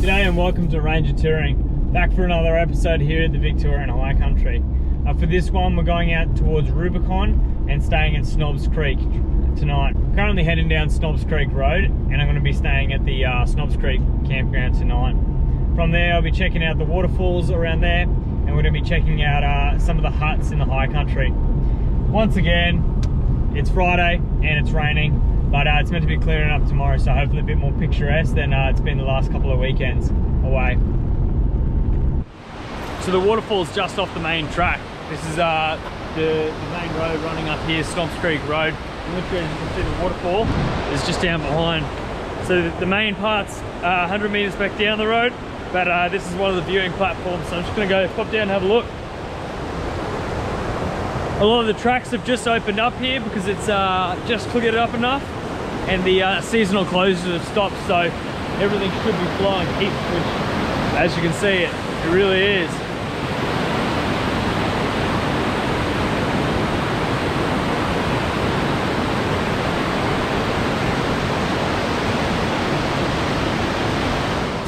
G'day and welcome to Ranger Touring. Back for another episode here at the Victorian High Country. For this one we're going out towards Rubicon and staying at Snobs Creek tonight. I'm currently heading down Snobs Creek Road and I'm going to be staying at the Snobs Creek campground tonight. From there I'll be checking out the waterfalls around there and we're going to be checking out some of the huts in the high country. Once again, it's Friday and it's raining. But it's meant to be clearing up tomorrow, so hopefully a bit more picturesque than it's been the last couple of weekends away. So the waterfall's just off the main track. This is the main road running up here, Snobs Creek Road. And literally, as you can see, the waterfall is just down behind. So the main part's 100 metres back down the road, but this is one of the viewing platforms, so I'm just going to go pop down and have a look. A lot of the tracks have just opened up here because it's just cleared up enough. And the seasonal closures have stopped, so everything should be flowing heaps, which, as you can see, it really is.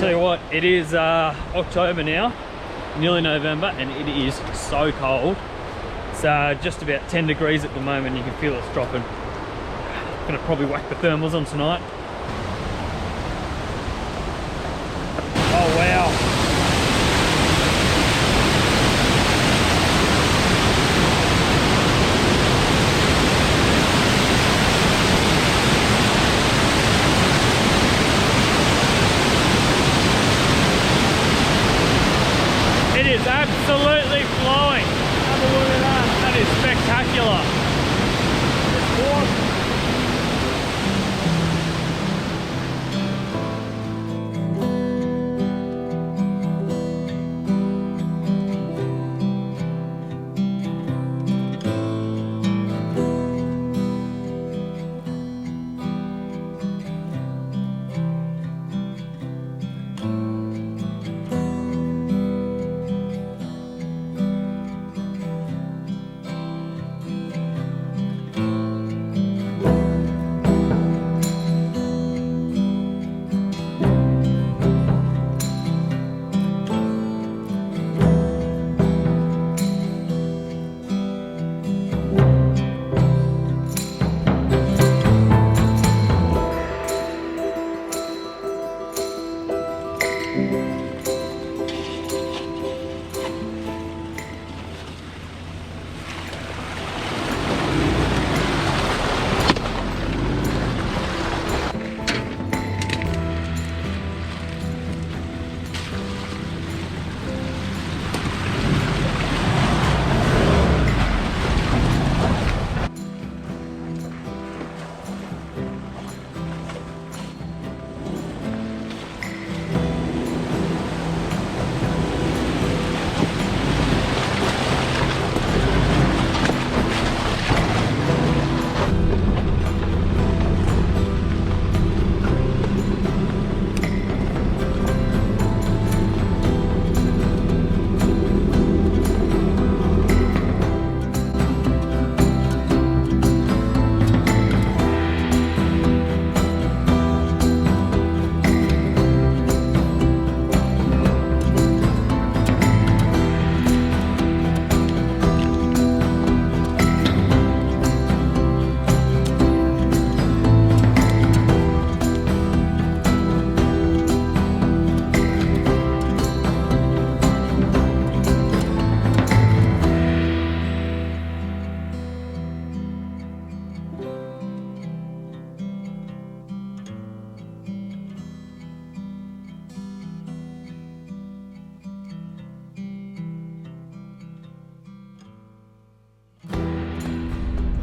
Tell you what, it is October now, nearly November, and it is so cold. It's just about 10 degrees at the moment. You can feel it's dropping. Gonna probably whack the thermals on tonight. Oh wow. It is absolutely flowing. Have a look at that. That is spectacular. It's awesome.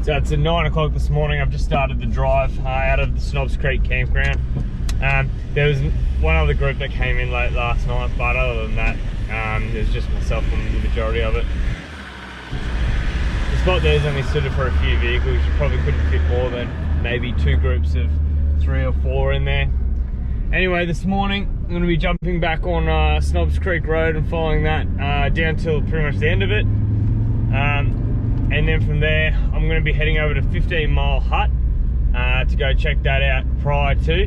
So it's at 9 o'clock this morning. I've just started the drive out of the Snobs Creek campground. There was one other group that came in late last night, but other than that, it was just myself and the majority of it. The spot there is only suited for a few vehicles. You probably couldn't fit more than maybe 2 groups of 3 or 4 in there. Anyway, this morning I'm going to be jumping back on Snobs Creek Road and following that down till pretty much the end of it. And then from there, I'm going to be heading over to 15 Mile Hut to go check that out prior to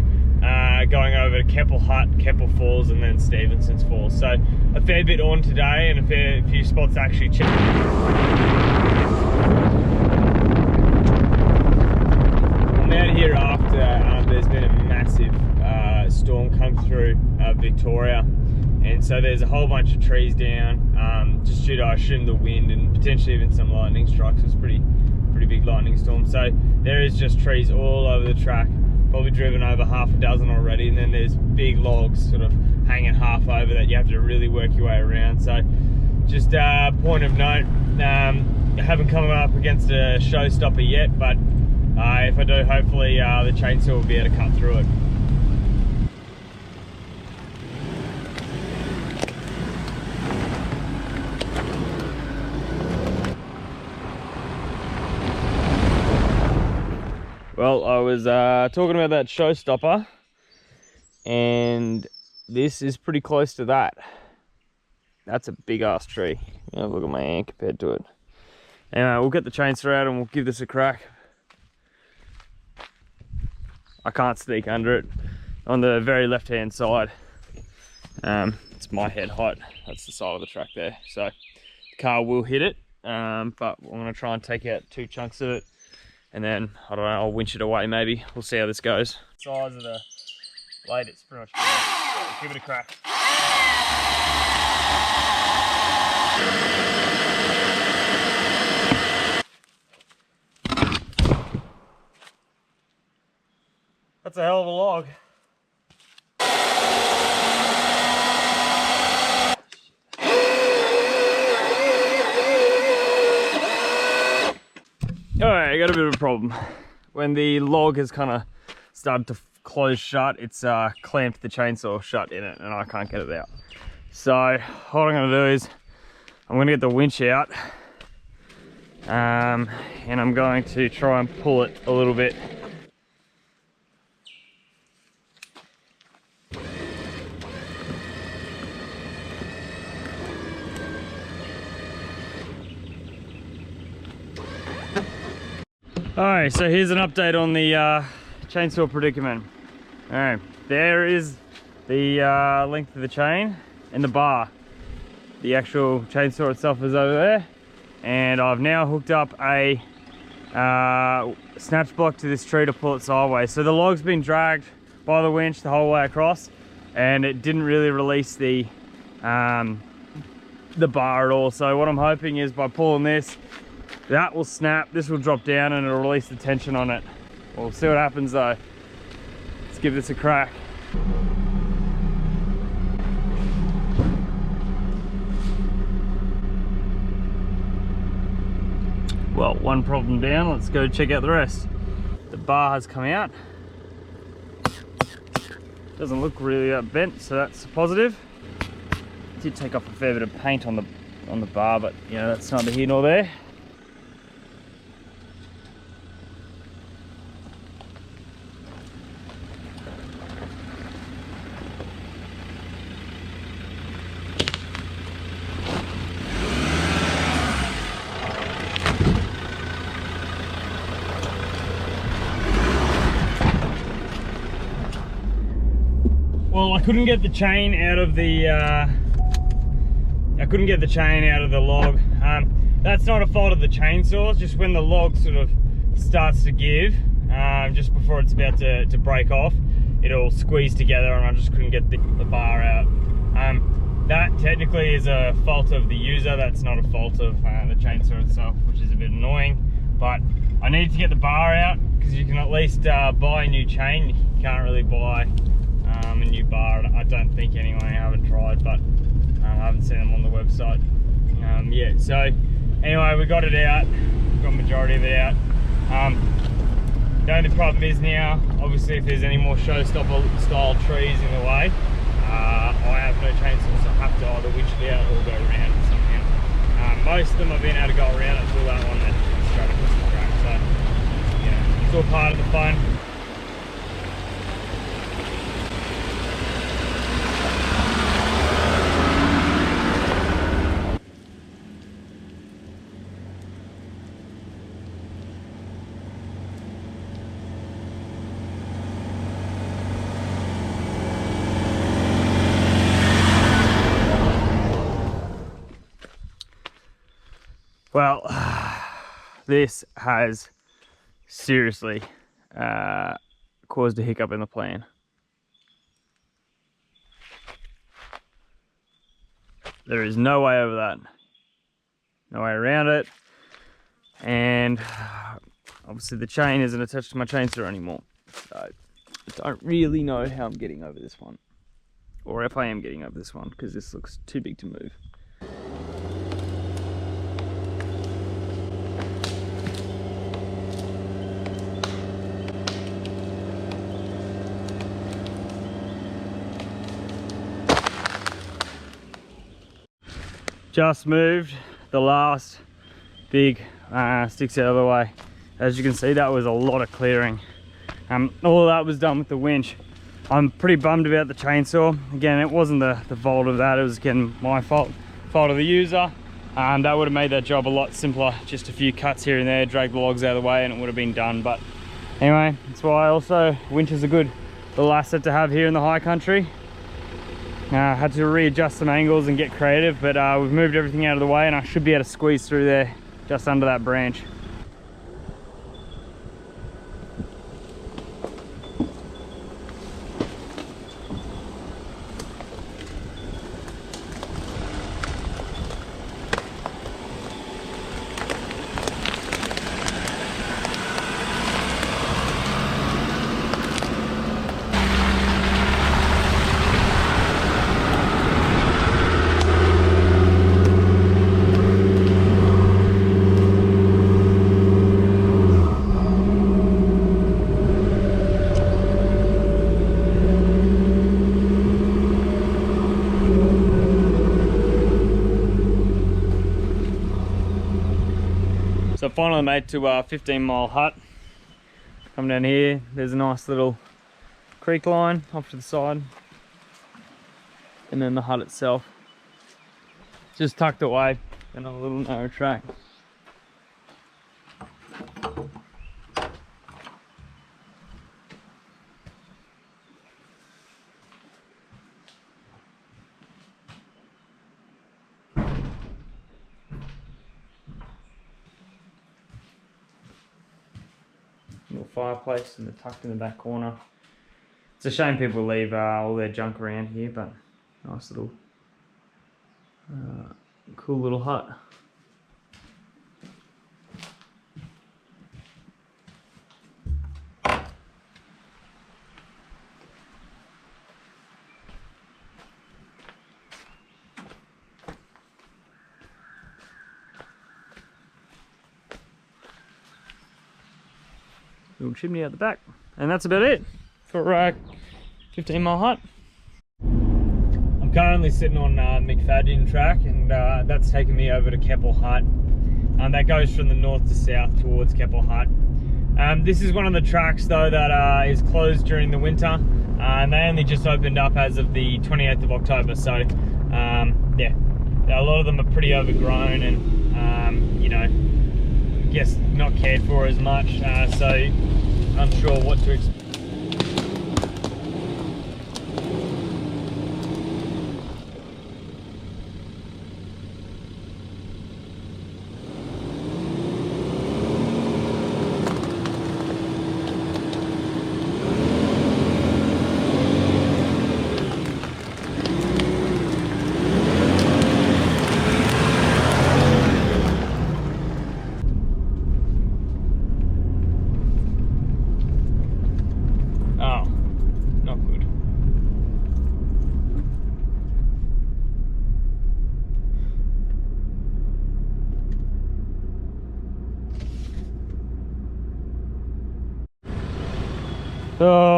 going over to KEPPEL Falls, and then Stevenson's Falls. So a fair bit on today and a few spots to actually check. I'm out here after there's been a massive storm come through Victoria, and so there's a whole bunch of trees down, just due to, I assume, the wind and potentially even some lightning strikes. It was pretty big lightning storm. So there is just trees all over the track, probably driven over half a dozen already, and then there's big logs sort of hanging half over that you have to really work your way around. So just a point of note, I haven't come up against a showstopper yet, but if I do, hopefully the chainsaw will be able to cut through it. Well, I was talking about that showstopper, and this is pretty close to that. That's a big ass tree. Look at my hand compared to it. Anyway, we'll get the chainsaw out and we'll give this a crack. I can't sneak under it. On the very left hand side, it's my head height. That's the side of the track there. So the car will hit it, but I'm going to try and take out 2 chunks of it. And then, I don't know, I'll winch it away maybe. We'll see how this goes. Size of the blade, it's pretty much good. So give it a crack. That's a hell of a log. Alright, I got a bit of a problem. When the log has kind of started to close shut, it's clamped the chainsaw shut in it, and I can't get it out. So what I'm going to do is I'm going to get the winch out, and I'm going to try and pull it a little bit. Alright, so here's an update on the chainsaw predicament. Alright, there is the length of the chain and the bar. The actual chainsaw itself is over there, and I've now hooked up a snaps block to this tree to pull it sideways. So the log's been dragged by the winch the whole way across, and it didn't really release the bar at all. So what I'm hoping is by pulling this, that will snap, this will drop down, and it'll release the tension on it. We'll see what happens though. Let's give this a crack. Well, one problem down, let's go check out the rest. The bar has come out. Doesn't look really bent, so that's a positive. Did take off a fair bit of paint on the bar, but you know, that's neither here nor there. Well, I couldn't get the chain out of the log. That's not a fault of the chainsaw. It's just when the log sort of starts to give, just before it's about to break off, it'll squeeze together, and I just couldn't get the bar out. That technically is a fault of the user. That's not a fault of the chainsaw itself, which is a bit annoying. But I need to get the bar out, because you can at least buy a new chain. You can't really buy a new bar, I don't think anyway. I haven't tried, but I haven't seen them on the website yet. So anyway, we got it out, got the majority of it out. The only problem is now, obviously, if there's any more showstopper style trees in the way, I have no chainsaw, so I have to either winch it out or go around it somehow. Most of them I've been able to go around it until that one that straight across the track. So yeah, it's all part of the fun. Well, this has seriously caused a hiccup in the plan. There is no way over that. No way around it. And obviously the chain isn't attached to my chainsaw anymore. So I don't really know how I'm getting over this one. Or if I am getting over this one, because this looks too big to move. Just moved the last big sticks out of the way. As you can see, that was a lot of clearing. All of that was done with the winch. I'm pretty bummed about the chainsaw. Again, it wasn't the fault of that, it was again my fault of the user. That would have made that job a lot simpler. Just a few cuts here and there, drag the logs out of the way and it would have been done. But anyway, that's why also winches are good little asset to have here in the high country. Had to readjust some angles and get creative, but we've moved everything out of the way and I should be able to squeeze through there just under that branch. So finally made to 15 Mile Hut. Come down here, there's a nice little creek line off to the side. And then the hut itself. Just tucked away in a little narrow track. Little fireplace and tucked in the back corner. It's a shame people leave all their junk around here, but nice little cool little hut. Little chimney at the back, and that's about it for 15 Mile Hut. I'm currently sitting on MCFADYEN track, and that's taking me over to KEPPEL Hut. That goes from the north to south towards KEPPEL Hut. This is one of the tracks though that is closed during the winter, and they only just opened up as of the 28th of October. So yeah, a lot of them are pretty overgrown and you know, I guess not cared for as much, so unsure what to expect.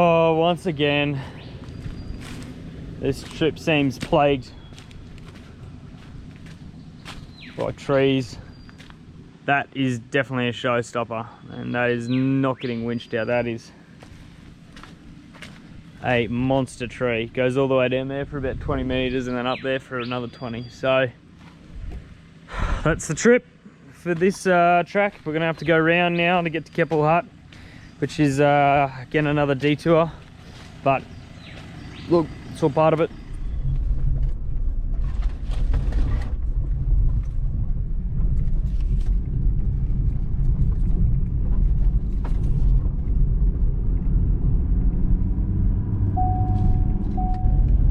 Oh, once again, this trip seems plagued by trees. That is definitely a showstopper, and that is not getting winched out. That is a monster tree. Goes all the way down there for about 20 meters and then up there for another 20. So that's the trip for this track. We're gonna have to go around now to get to KEPPEL Hut, which is again another detour, but look, it's all part of it.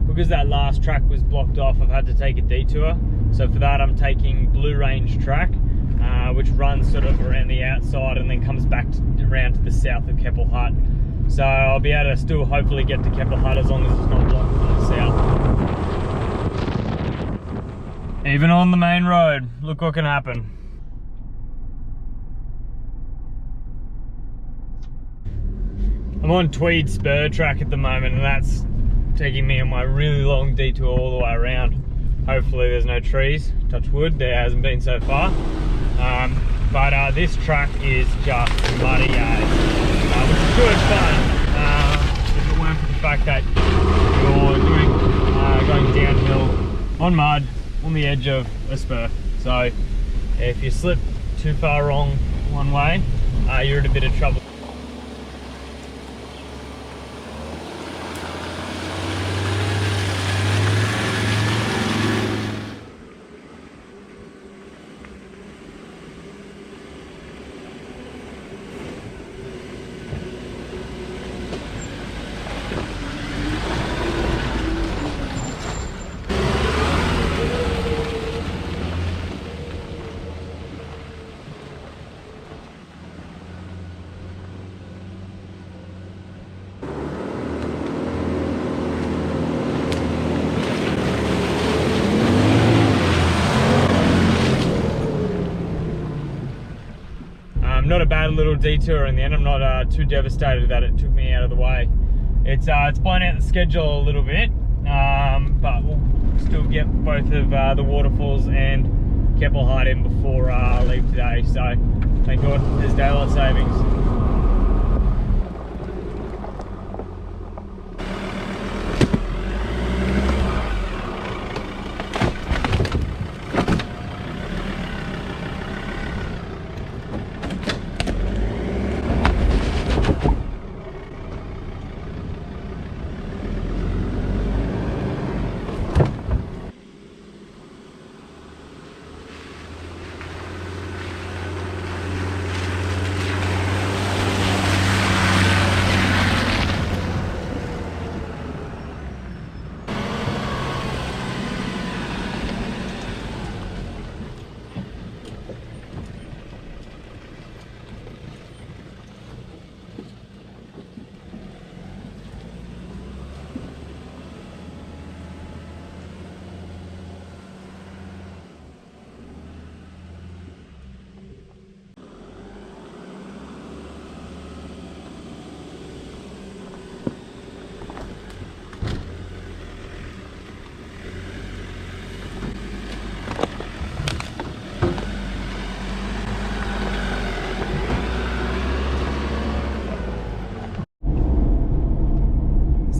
Because that last track was blocked off, I've had to take a detour. So for that, I'm taking Blue Range track, which runs sort of around the outside and then comes back around to the south of KEPPEL Hut. So I'll be able to still hopefully get to KEPPEL Hut as long as it's not blocked from the south. Even on the main road, look what can happen. I'm on TWEED SPUR track at the moment, and that's taking me on my really long detour all the way around. Hopefully there's no trees, touch wood, there hasn't been so far. But this track is just muddy as, which is good fun. If it weren't for the fact that you're going downhill on mud on the edge of a spur. So if you slip too far wrong one way, you're in a bit of trouble. Not a bad little detour in the end. I'm not too devastated that it took me out of the way. It's blown out the schedule a little bit, but we'll still get both of the waterfalls and KEPPEL Hut in before I leave today. So thank God there's daylight savings.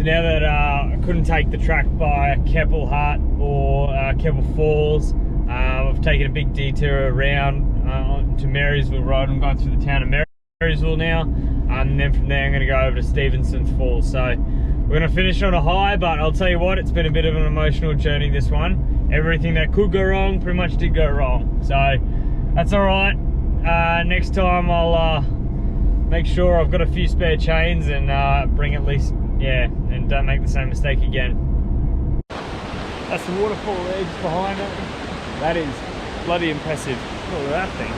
Now that I couldn't take the track by KEPPEL Hut or KEPPEL Falls, I've taken a big detour around to Marysville Road. I'm going through the town of Marysville now, and then from there I'm going to go over to Stevenson Falls. So we're going to finish on a high, but I'll tell you what, it's been a bit of an emotional journey, this one. Everything that could go wrong pretty much did go wrong, so that's all right. Next time I'll make sure I've got a few spare chains and bring at least, yeah, and don't make the same mistake again. That's the waterfall edge behind it. That is bloody impressive. Look at that thing.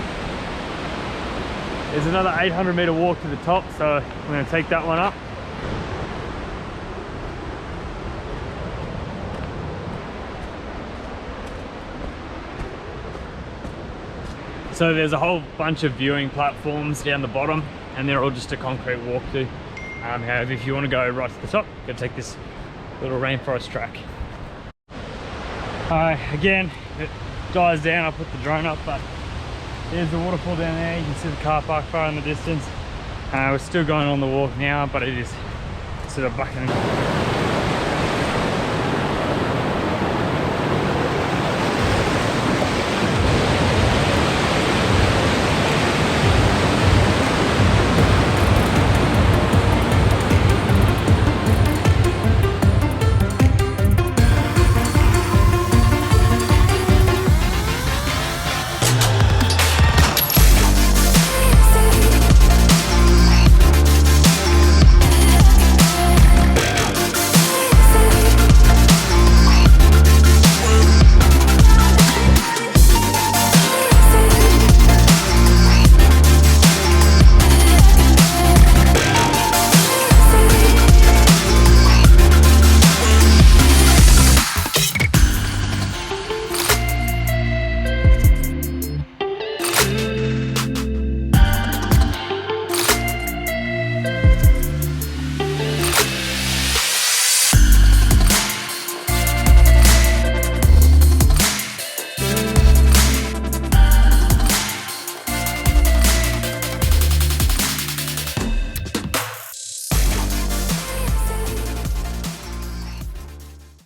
There's another 800 meter walk to the top, so I'm going to take that one up. So there's a whole bunch of viewing platforms down the bottom, and they're all just a concrete walk to. However, if you want to go right to the top, you've got to take this little rainforest track. Again, it dies down. I'll put the drone up, but there's the waterfall down there. You can see the car park far in the distance. We're still going on the walk now, but it is sort of bucking